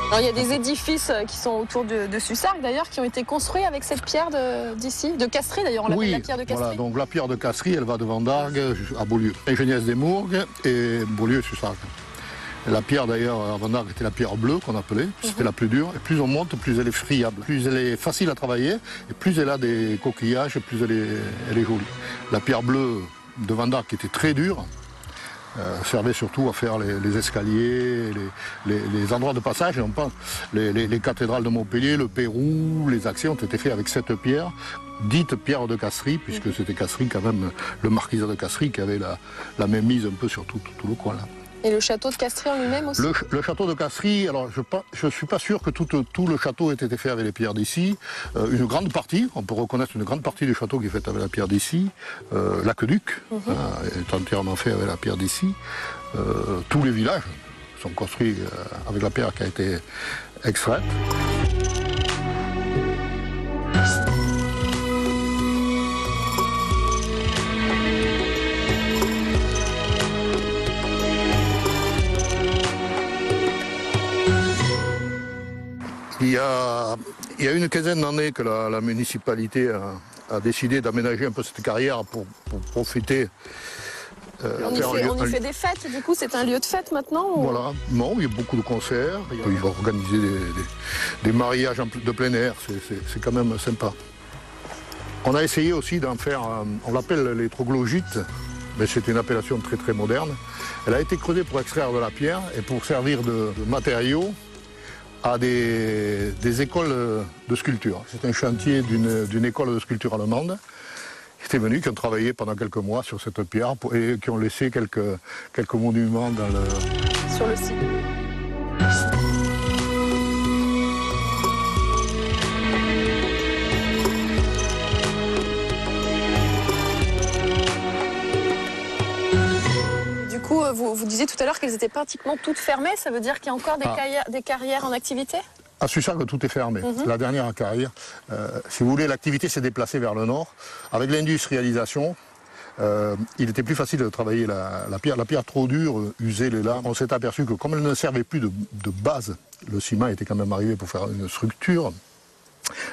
Alors, il y a des édifices qui sont autour de Sussargues d'ailleurs, qui ont été construits avec cette pierre d'ici, de Castries d'ailleurs, on l'appelle la pierre de Castries. Voilà, donc la pierre de Castries, elle va de Vendargues à Beaulieu. Ingéniesse des Mourgues et Beaulieu et Sussargues. La pierre d'ailleurs à Vendargues était la pierre bleue qu'on appelait, c'était la plus dure. Et plus on monte, plus elle est friable, plus elle est facile à travailler, et plus elle a des coquillages, plus elle est jolie. La pierre bleue de Vendargues qui était très dure, servait surtout à faire les escaliers, les endroits de passage, et non pas les cathédrales de Montpellier, le Pérou, les accès ont été faits avec cette pierre, dite pierre de Castries, puisque c'était Castries quand même, le marquisat de Castries qui avait la même mise un peu sur tout le coin là. Et le château de Castries en lui-même aussi? Le château de Castries, alors je ne suis pas sûr que tout le château ait été fait avec les pierres d'ici. Une grande partie, on peut reconnaître une grande partie du château qui est faite avec la pierre d'ici. L'aqueduc est entièrement fait avec la pierre d'ici. Tous les villages sont construits avec la pierre qui a été extraite. Il y a une quinzaine d'années que la municipalité a décidé d'aménager un peu cette carrière pour profiter. On y fait des fêtes, du coup c'est un lieu de fête maintenant ou... Voilà, non, il y a beaucoup de concerts, il va organiser des mariages de plein air, c'est quand même sympa. On a essayé aussi d'en faire, on l'appelle les troglodytes, mais c'est une appellation très très moderne. Elle a été creusée pour extraire de la pierre et pour servir de matériau à des écoles de sculpture. C'est un chantier d'une école de sculpture allemande qui était venue, qui ont travaillé pendant quelques mois sur cette pierre et qui ont laissé quelques monuments sur le site. Vous disiez tout à l'heure qu'elles étaient pratiquement toutes fermées, ça veut dire qu'il y a encore des carrières en activité? À Sussargues, tout est fermé. La dernière carrière, si vous voulez, l'activité s'est déplacée vers le nord. Avec l'industrialisation, il était plus facile de travailler la pierre. La pierre trop dure, usée les lames. On s'est aperçu que comme elle ne servait plus de base, le ciment était quand même arrivé pour faire une structure.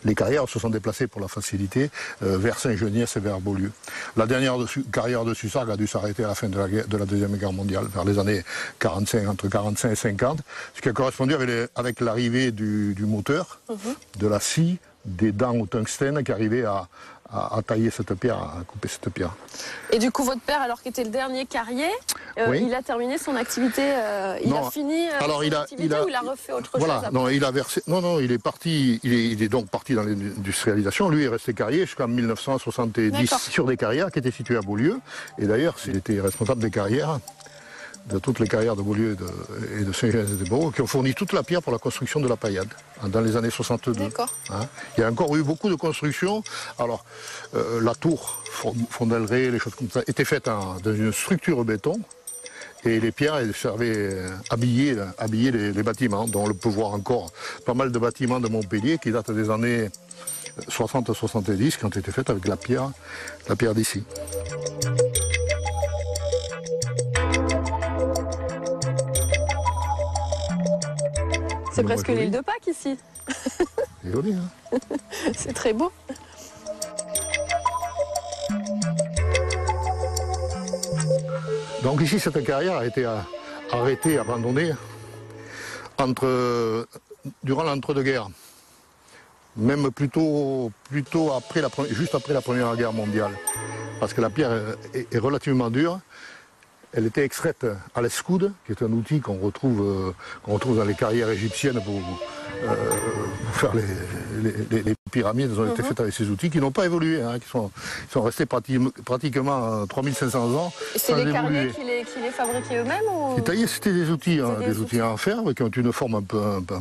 Les carrières se sont déplacées pour la facilité vers Saint-Geniès et vers Beaulieu. La dernière carrière de Sussargues a dû s'arrêter à la fin de la Deuxième Guerre mondiale, vers les années 45, entre 45 et 50, ce qui a correspondu avec l'arrivée du moteur, de la scie, des dents au tungstène qui arrivaient à tailler cette pierre, à couper cette pierre. Et du coup, votre père, alors qu'il était le dernier carrier, il a terminé son activité, il a fini son activité ou il a refait autre chose après? Non, il a versé. Non, il est parti. Il est donc parti dans l'industrialisation. Lui est resté carrier jusqu'en 1970 sur des carrières qui étaient situées à Beaulieu. Et d'ailleurs, il était responsable des carrières, de toutes les carrières de Beaulieu et de Saint-Genès-des-Beaux, qui ont fourni toute la pierre pour la construction de la paillade, dans les années 62. Il y a encore eu beaucoup de constructions. Alors, la tour, fondellerie, les choses comme ça, étaient faites dans une structure béton, et les pierres, elles servaient à habiller les bâtiments, dont on peut voir encore pas mal de bâtiments de Montpellier qui datent des années 60-70, qui ont été faits avec la pierre d'ici. C'est presque l'île de Pâques ici. C'est joli, hein. C'est très beau. Donc ici, cette carrière a été arrêtée, abandonnée, durant l'entre-deux-guerres. Même plutôt juste après la Première Guerre mondiale. Parce que la pierre est relativement dure. Elle était extraite à l'escoude, qui est un outil qu'on retrouve dans les carrières égyptiennes pour faire les pyramides. Elles ont été faites avec ces outils qui n'ont pas évolué, qui sont restés pratiquement 3500 ans. Et c'est les carriers qui les fabriquaient eux-mêmes ou... C'était des outils, en fer qui ont une forme un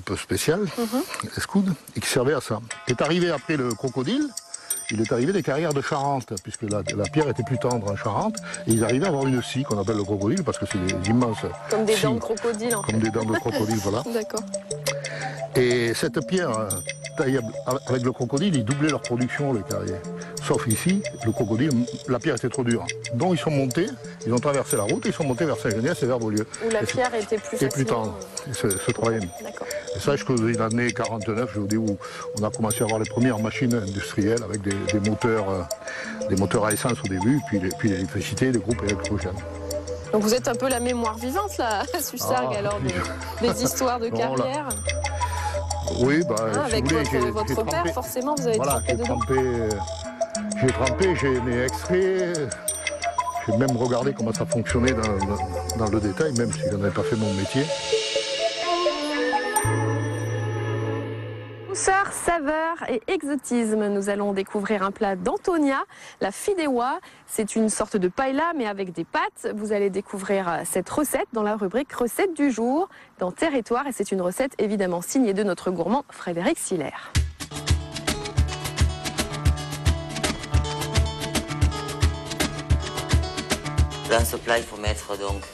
peu spéciale, escoude, et qui servaient à ça. Est arrivé après le crocodile. Il est arrivé des carrières de Charente, puisque la pierre était plus tendre en Charente, et ils arrivaient à avoir une scie qu'on appelle le crocodile, parce que c'est des immenses... Comme des dents de crocodile, en fait. Comme des dents de crocodile, voilà. D'accord. Et cette pierre, taillée avec le crocodile, ils doublaient leur production, les carriers. Sauf ici, le crocodile, la pierre était trop dure. Donc ils sont montés, ils ont traversé la route, ils sont montés vers Saint-Genès et vers Beaulieu. Où la pierre était plus tendre, ce troisième. D'accord. Et ça, jusqu'aux années 49, je vous dis, où on a commencé à avoir les premières machines industrielles avec des moteurs à essence au début, puis l'électricité, des groupes électrogènes. Donc vous êtes un peu la mémoire vivante, là, Sussargues, alors, des histoires de carrière. Oui, avec votre père, forcément, vous avez trempé dedans. J'ai trempé, j'ai les extraits, j'ai même regardé comment ça fonctionnait dans le détail, même si je n'avais pas fait mon métier. Douceur, saveur et exotisme. Nous allons découvrir un plat d'Antonia, la fideuà. C'est une sorte de paella, mais avec des pâtes. Vous allez découvrir cette recette dans la rubrique recette du jour dans Territoire. Et c'est une recette évidemment signée de notre gourmand Frédéric Siller. Dans ce plat, il faut mettre donc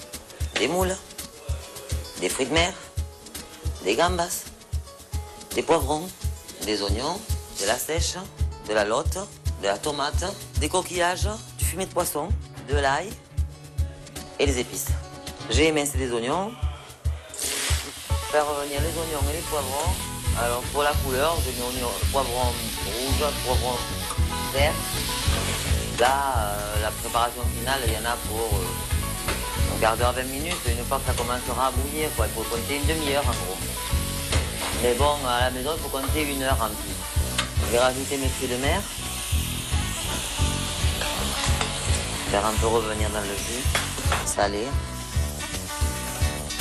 des moules, des fruits de mer, des gambas, des poivrons, des oignons, de la sèche, de la lotte, de la tomate, des coquillages, du fumet de poisson, de l'ail et des épices. J'ai émincé des oignons, faire revenir les oignons et les poivrons. Alors pour la couleur, j'ai mis poivron rouge, poivron vert. Là, la préparation finale, il y en a pour un quart d'heure, 20 minutes. Une fois que ça commencera à bouillir, il faut compter une demi-heure en gros. Mais bon, à la maison, il faut compter 1 heure en plus. Je vais rajouter mes fruits de mer. Faire un peu revenir dans le jus. Salé.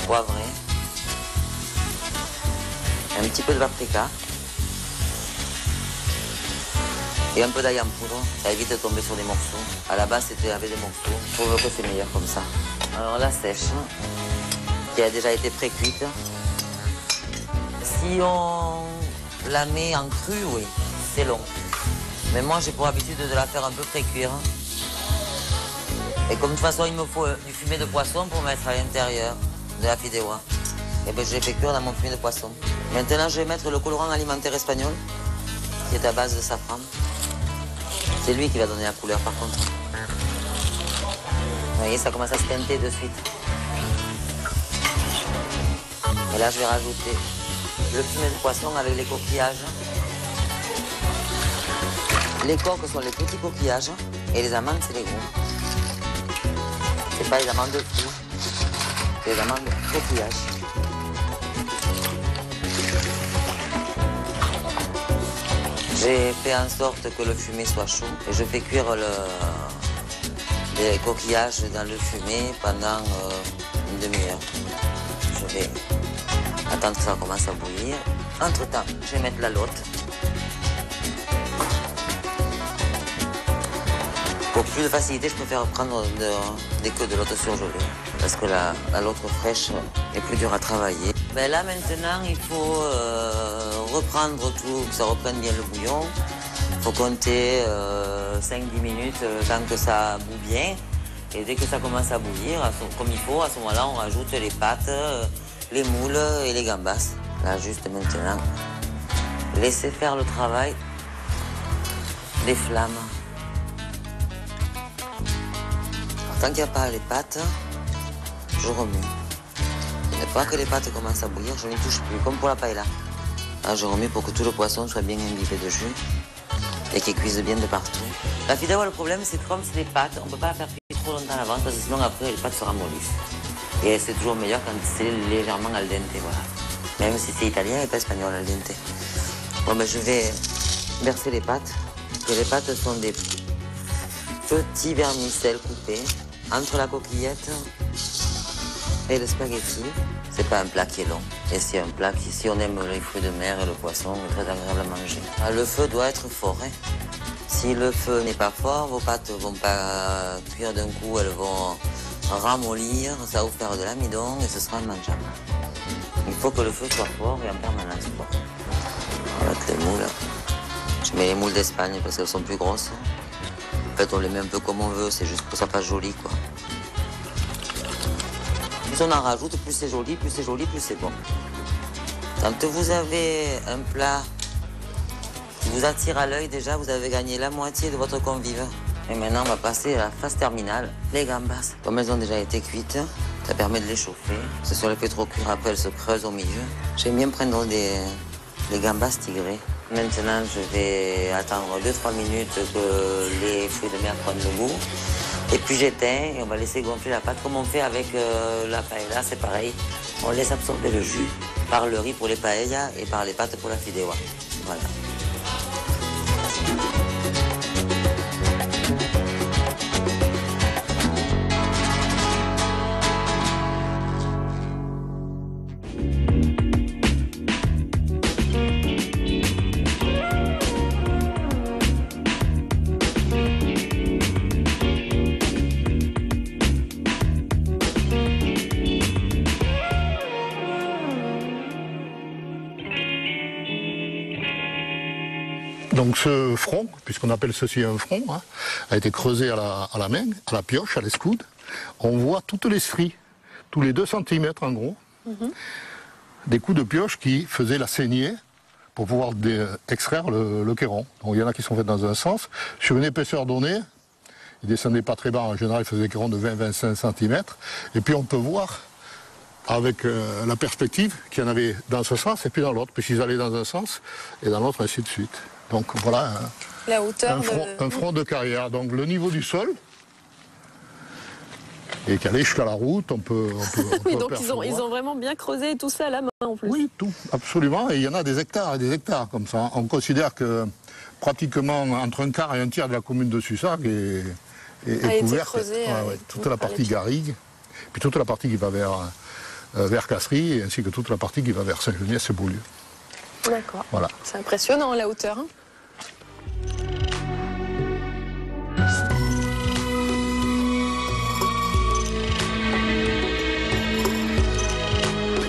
Poivré. Un petit peu de paprika. Et un peu d'ail en poudre. Ça évite de tomber sur des morceaux. À la base, c'était avec des morceaux. Je trouve que c'est meilleur comme ça. Alors la sèche, qui a déjà été pré-cuite. Si on la met en cru, oui, c'est long. Mais moi, j'ai pour habitude de la faire un peu pré-cuire. Et comme de toute façon, il me faut du fumet de poisson pour mettre à l'intérieur de la fideuà. Et bien, je l'ai fait cuire dans mon fumet de poisson. Maintenant, je vais mettre le colorant alimentaire espagnol, qui est à base de safran. C'est lui qui va donner la couleur, par contre. Vous voyez, ça commence à se teinter de suite. Et là, je vais rajouter le fumet de poisson avec les coquillages. Les coques sont les petits coquillages et les amandes, c'est les gros. C'est pas les amandes de fruits, c'est les amandes de coquillages. J'ai fait en sorte que le fumet soit chaud et je fais cuire les coquillages dans le fumet pendant une demi-heure. Je vais attendre que ça commence à bouillir. Entre-temps, je vais mettre la lotte. Pour plus de facilité, je préfère prendre des queues de lotte surgelées parce que la lotte fraîche est plus dure à travailler. Ben là, maintenant, il faut reprendre tout, que ça reprenne bien le bouillon. Il faut compter 5-10 minutes tant que ça bout bien. Et dès que ça commence à bouillir, comme il faut, à ce moment-là, on rajoute les pâtes, les moules et les gambas. Là, juste maintenant, laissez faire le travail des flammes. Alors, tant qu'il n'y a pas les pâtes, je remue. Une fois que les pâtes commencent à bouillir, je n'y touche plus, comme pour la paella. Là, je remue pour que tout le poisson soit bien imbibé de jus et qu'il cuise bien de partout. La fideuà, le problème, c'est que comme c'est des pâtes, on ne peut pas la faire cuire trop longtemps à l'avance parce que sinon, après, les pâtes se ramollissent. Et c'est toujours meilleur quand c'est légèrement al dente, voilà. Même si c'est italien et pas espagnol al dente. Bon, ben, je vais verser les pâtes. Et les pâtes sont des petits vermicelles coupés entre la coquillette et le spaghetti. C'est pas un plat qui est long. Et c'est un plat qui, si on aime les fruits de mer et le poisson, est très agréable à manger. Le feu doit être fort, hein. Si le feu n'est pas fort, vos pâtes ne vont pas cuire d'un coup, elles vont ramollir, ça va vous faire de l'amidon et ce sera immangeable. Il faut que le feu soit fort et en permanence fort. Avec les moules. Je mets les moules d'Espagne parce qu'elles sont plus grosses. En fait, on les met un peu comme on veut, c'est juste que ça fasse joli, quoi. Plus on en rajoute, plus c'est joli, plus c'est joli, plus c'est bon. Quand vous avez un plat qui vous attire à l'œil, déjà, vous avez gagné la moitié de votre convive. Et maintenant, on va passer à la phase terminale, les gambas. Comme elles ont déjà été cuites, Ça permet de les chauffer. Ce soit le fait trop cuire, après elle se creuse au milieu. J'aime bien prendre les gambas tigrées. Maintenant, je vais attendre 2-3 minutes que les fruits de mer prennent le goût. Et puis j'éteins et on va laisser gonfler la pâte comme on fait avec la paella, c'est pareil. On laisse absorber le jus par le riz pour les paellas et par les pâtes pour la fideuà. Voilà. Donc ce front, puisqu'on appelle ceci un front, hein, a été creusé à la main, à la pioche, à l'escoude. On voit toutes les stries, tous les 2 cm en gros, des coups de pioche qui faisaient la saignée pour pouvoir extraire le cairon. Donc il y en a qui sont faits dans un sens. Sur une épaisseur donnée, ils ne descendaient pas très bas, en général ils faisaient des cairons de 20-25 cm. Et puis on peut voir avec la perspective qu'il y en avait dans ce sens et puis dans l'autre, puisqu'ils allaient dans un sens et dans l'autre, ainsi de suite. Donc voilà la hauteur un front de carrière. Donc le niveau du sol et qui allait jusqu'à la route, on peut oui, donc ils ont vraiment bien creusé tout ça à la main en plus. Oui, tout, absolument. Et il y en a des hectares et des hectares comme ça. On considère que pratiquement entre un quart et un tiers de la commune de Sussargues est couverte. Creusée, toute la partie garrigue, puis toute la partie qui va vers Casserie, ainsi que toute la partie qui va vers Saint-Geniès et Beaulieu. D'accord. Voilà. C'est impressionnant la hauteur. Hein.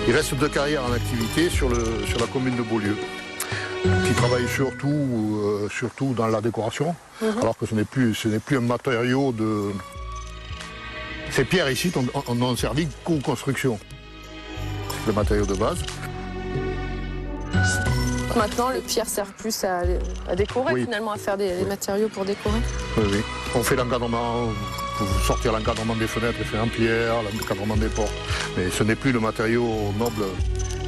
Il reste 2 carrières en activité sur la commune de Beaulieu, qui travaillent surtout dans la décoration, alors que ce n'est plus un matériau de... Ces pierres ici n'ont servi qu'aux constructions, le matériau de base. Maintenant, le pierre sert plus à décorer, finalement, à faire des matériaux pour décorer. Oui, oui. On fait l'encadrement, pour sortir l'encadrement des fenêtres, fait en pierre, l'encadrement des portes. Mais ce n'est plus le matériau noble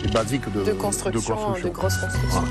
et basique de construction. De grosse construction. Voilà.